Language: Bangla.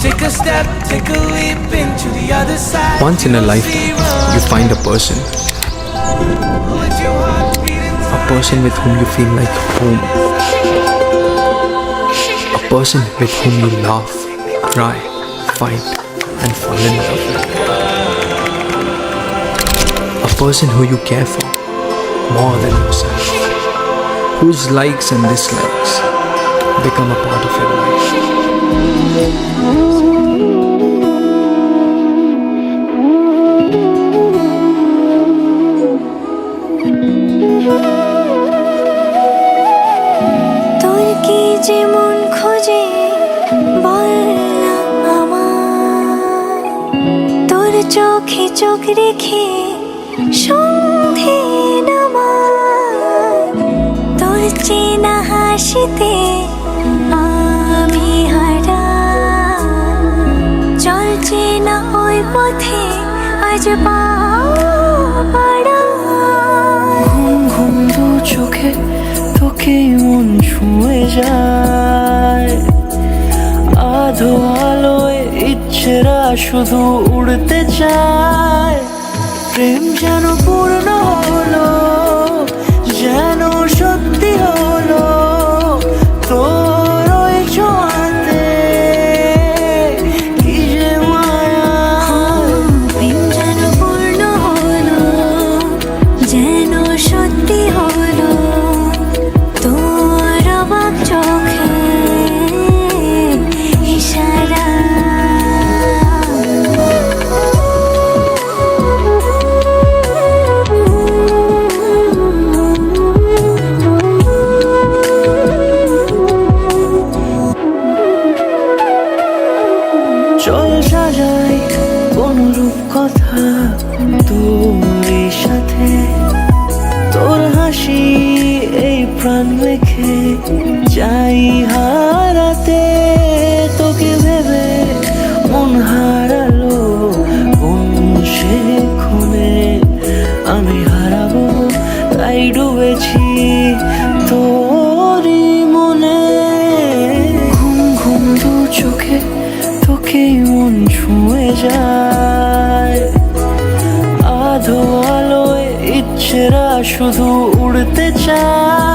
Take a step, take a leap into the other side. Once in a lifetime, you find a person. Let your heart beat inside. A person with whom you feel like home. A person with whom you laugh, cry, fight, and fall in love with. A person who you care for more than yourself. Whose likes and dislikes become a part of your life. তোর কি যেমন খোঁজে বল না আমার, তোর চোখে চোখ রেখে সন্ধে নামার, তোর চেনা হাসিতে আমি হারা, চলছে না ওই পথে আজ পা বাড়া। ঘুম ঘুম দু চোখে তোকে মন ছুঁয়ে যায়, আধো আলোয় ইচ্ছেরা শুধু উড়তে চায়। প্রেম যেন পূর্ণ হলো, যেন সত্যি হলো তোর ওই ছোঁয়াতে, কি যে মায়া। প্রেম যেন পূর্ণ হলো, যেন সত্যি হলো তোর অবাক চোখে ইশারা। চল সাজাই কোন রূপকথা তোর সাথে, তোর হাসি এই প্রাণ মেখে চাই হারাতে। তোকে ভেবে মন হারালো কোন সে ক্ষণে, আমি হারাবো তাই ডুবেছি তোরই মনে। ঘুম ঘুম দু চোখে তোকে মন ছুঁয়ে যায়, আধো আলোয় ইচ্ছেরা শুধু উড়তে চায়।